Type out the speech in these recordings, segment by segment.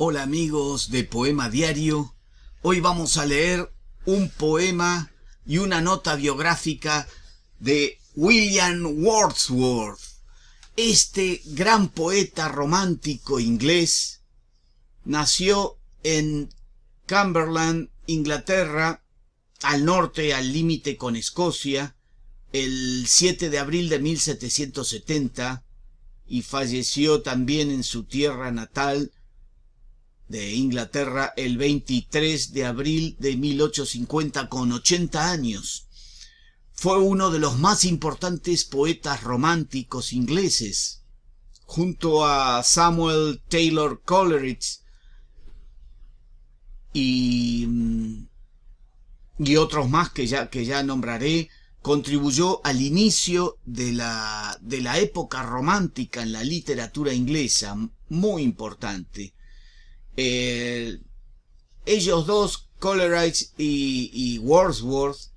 Hola amigos de Poema Diario, hoy vamos a leer un poema y una nota biográfica de William Wordsworth. Este gran poeta romántico inglés nació en Cumberland, Inglaterra, al norte, al límite con Escocia, el 7 de abril de 1770 y falleció también en su tierra natal de Inglaterra el 23 de abril de 1850 con 80 años. Fue uno de los más importantes poetas románticos ingleses, junto a Samuel Taylor Coleridge y otros más que ya nombraré. Contribuyó al inicio de la época romántica en la literatura inglesa, muy importante. Ellos dos, Coleridge y Wordsworth,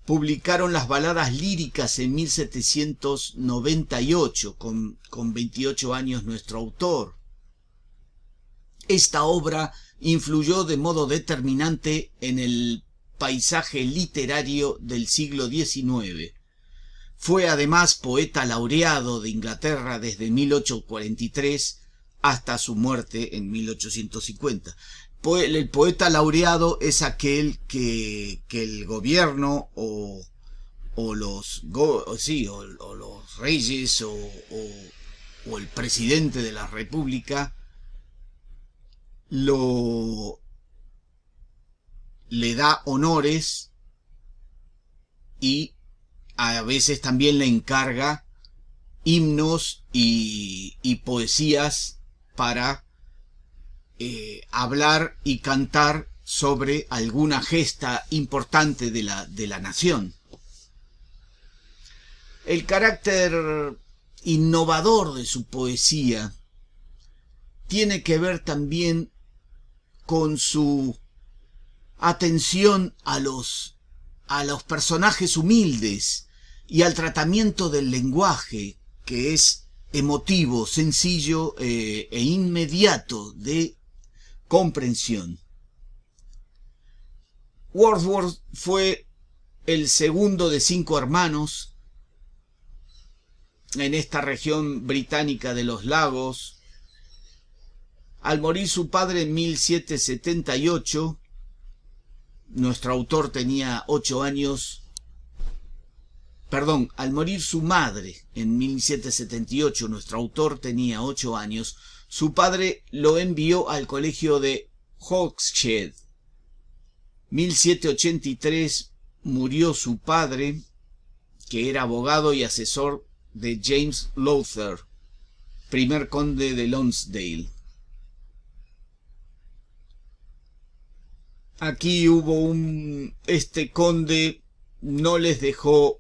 publicaron las baladas líricas en 1798, con 28 años nuestro autor. Esta obra influyó de modo determinante en el paisaje literario del siglo XIX. Fue además poeta laureado de Inglaterra desde 1843 hasta su muerte en 1850. El poeta laureado es aquel que el gobierno o los reyes o el presidente de la república le da honores y a veces también le encarga himnos y poesías para hablar y cantar sobre alguna gesta importante de la nación. El carácter innovador de su poesía tiene que ver también con su atención a los personajes humildes y al tratamiento del lenguaje, que es emotivo, sencillo e inmediato de comprensión. Wordsworth fue el segundo de 5 hermanos en esta región británica de los lagos. Al morir su padre en 1778, nuestro autor tenía 8 años. Al morir su madre en 1778, nuestro autor tenía 8 años. Su padre lo envió al colegio de Hawkshead. 1783 murió su padre, que era abogado y asesor de James Lowther, primer conde de Lonsdale. Aquí este conde no les dejó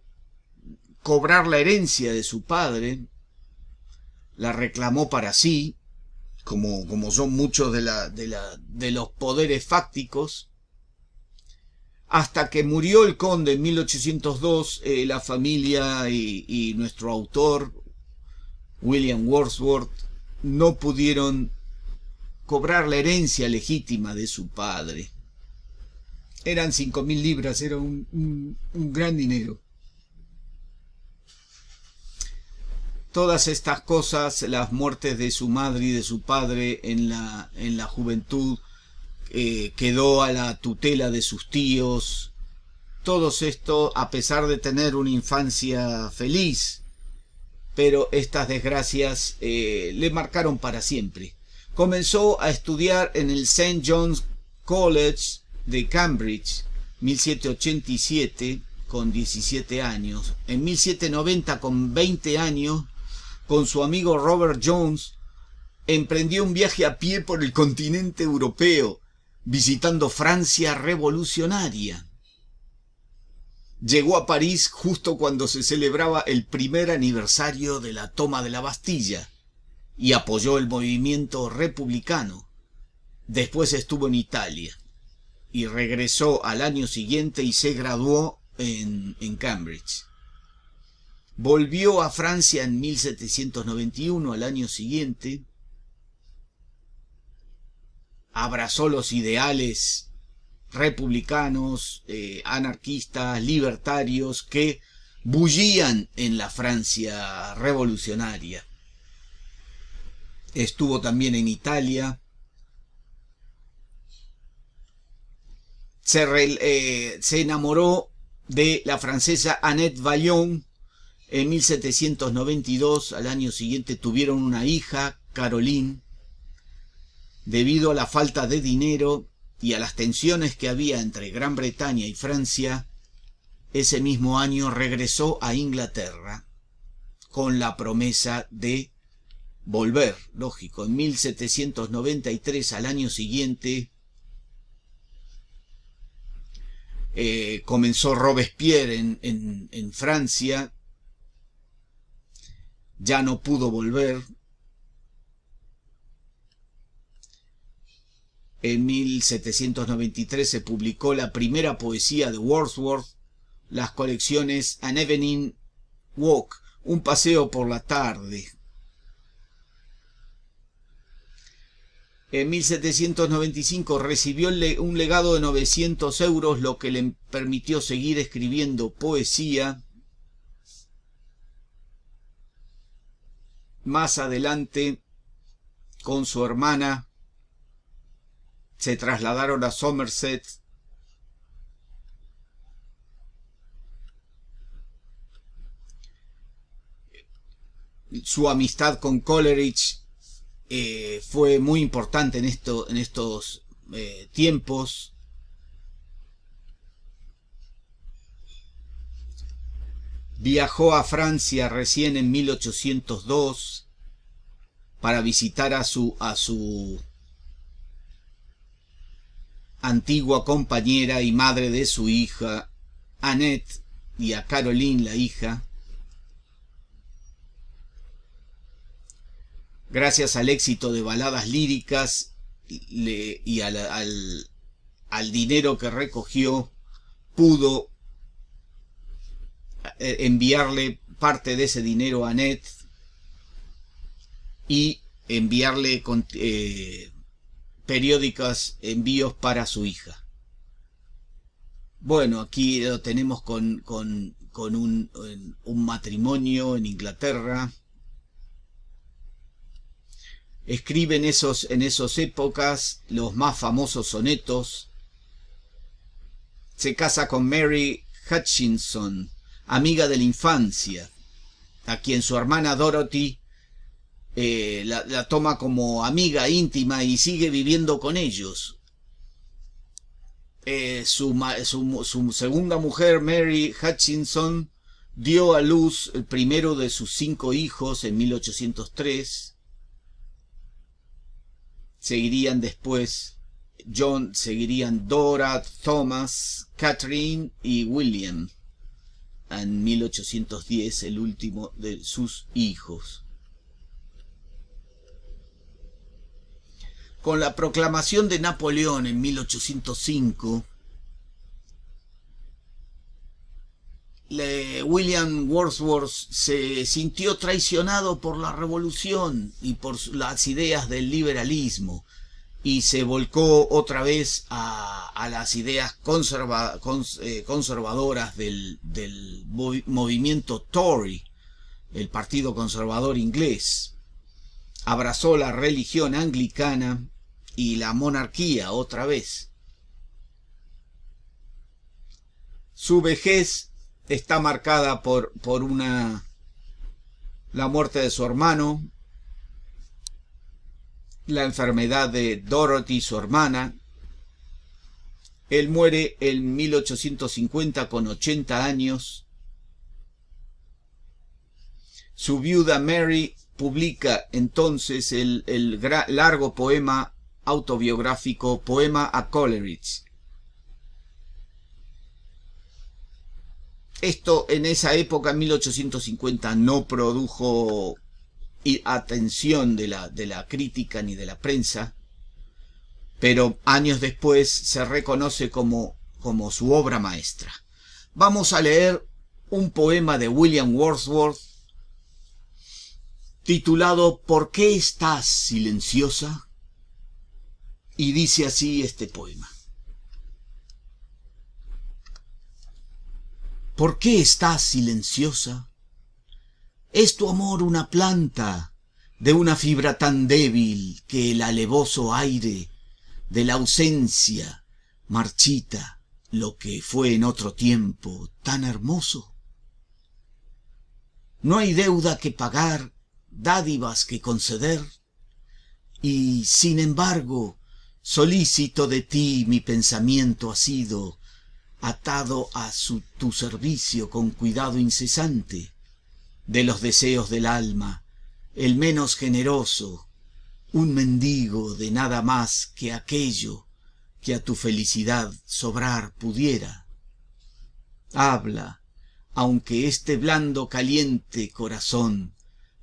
cobrar la herencia de su padre, la reclamó para sí, como son muchos de los poderes fácticos, hasta que murió el conde en 1802. La familia y nuestro autor, William Wordsworth, no pudieron cobrar la herencia legítima de su padre. Eran 5.000 libras, era un gran dinero. Todas estas cosas, las muertes de su madre y de su padre en la juventud, quedó a la tutela de sus tíos. Todo esto a pesar de tener una infancia feliz, pero estas desgracias le marcaron para siempre. Comenzó a estudiar en el St. John's College de Cambridge, 1787, con 17 años. En 1790, con 20 años, con su amigo Robert Jones, emprendió un viaje a pie por el continente europeo, visitando Francia revolucionaria. Llegó a París justo cuando se celebraba el primer aniversario de la toma de la Bastilla y apoyó el movimiento republicano. Después estuvo en Italia y regresó al año siguiente y se graduó en Cambridge. Volvió a Francia en 1791, al año siguiente, abrazó los ideales republicanos, anarquistas, libertarios que bullían en la Francia revolucionaria. Estuvo también en Italia. Se enamoró de la francesa Annette Vallon en 1792. Al año siguiente tuvieron una hija, Caroline. Debido a la falta de dinero y a las tensiones que había entre Gran Bretaña y Francia, ese mismo año regresó a Inglaterra con la promesa de volver, lógico. En 1793, al año siguiente, comenzó Robespierre en Francia. Ya no pudo volver. En 1793 se publicó la primera poesía de Wordsworth, las colecciones An Evening Walk, un paseo por la tarde. En 1795 recibió un legado de 900 euros, lo que le permitió seguir escribiendo poesía. Más adelante, con su hermana, se trasladaron a Somerset. Su amistad con Coleridge fue muy importante en estos tiempos. Viajó a Francia recién en 1802 para visitar a su antigua compañera y madre de su hija, Annette, y a Caroline, la hija. Gracias al éxito de baladas líricas y al dinero que recogió, pudo enviarle parte de ese dinero a Annette y enviarle periódicos envíos para su hija. Bueno, aquí lo tenemos con un matrimonio en Inglaterra. Escribe en esas épocas los más famosos sonetos. Se casa con Mary Hutchinson, amiga de la infancia, a quien su hermana Dorothy la toma como amiga íntima y sigue viviendo con ellos. Su segunda mujer, Mary Hutchinson, dio a luz el primero de sus 5 hijos en 1803. Seguirían después John, seguirían Dora, Thomas, Catherine y William. En 1810, el último de sus hijos. Con la proclamación de Napoleón en 1805, William Wordsworth se sintió traicionado por la revolución y por las ideas del liberalismo y se volcó otra vez a las ideas conservadoras del movimiento Tory, el partido conservador inglés. Abrazó la religión anglicana y la monarquía otra vez. Su vejez está marcada por la muerte de su hermano, la enfermedad de Dorothy, su hermana. Él muere en 1850 con 80 años. Su viuda Mary publica entonces el largo poema autobiográfico Poema a Coleridge. Esto en esa época, en 1850, no produjo atención de la crítica ni de la prensa, pero años después se reconoce como su obra maestra. Vamos a leer un poema de William Wordsworth titulado ¿Por qué estás silenciosa? Y dice así este poema. ¿Por qué estás silenciosa? ¿Es tu amor una planta de una fibra tan débil que el alevoso aire de la ausencia marchita lo que fue en otro tiempo tan hermoso? No hay deuda que pagar, dádivas que conceder, y sin embargo, solícito de ti mi pensamiento ha sido, atado a tu servicio con cuidado incesante, de los deseos del alma, el menos generoso, un mendigo de nada más que aquello que a tu felicidad sobrar pudiera. Habla, aunque este blando caliente corazón,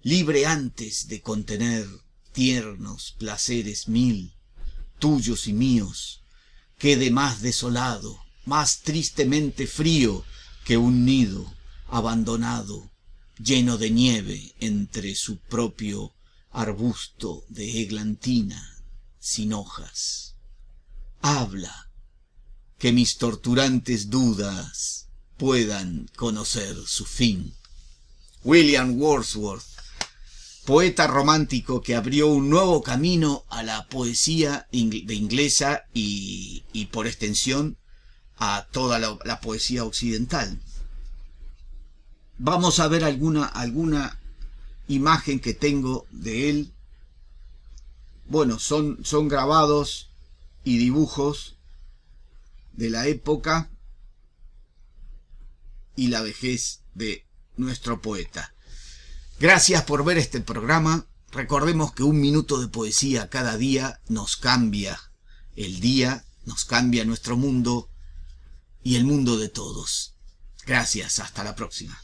libre antes de contener tiernos placeres mil, tuyos y míos, quede más desolado, más tristemente frío que un nido abandonado, lleno de nieve entre su propio arbusto de eglantina sin hojas. Habla, que mis torturantes dudas puedan conocer su fin. William Wordsworth, poeta romántico que abrió un nuevo camino a la poesía de inglesa y por extensión a toda la poesía occidental. Vamos a ver alguna imagen que tengo de él. Bueno, son grabados y dibujos de la época y la vejez de nuestro poeta. Gracias por ver este programa. Recordemos que un minuto de poesía cada día nos cambia el día, nos cambia nuestro mundo y el mundo de todos. Gracias, hasta la próxima.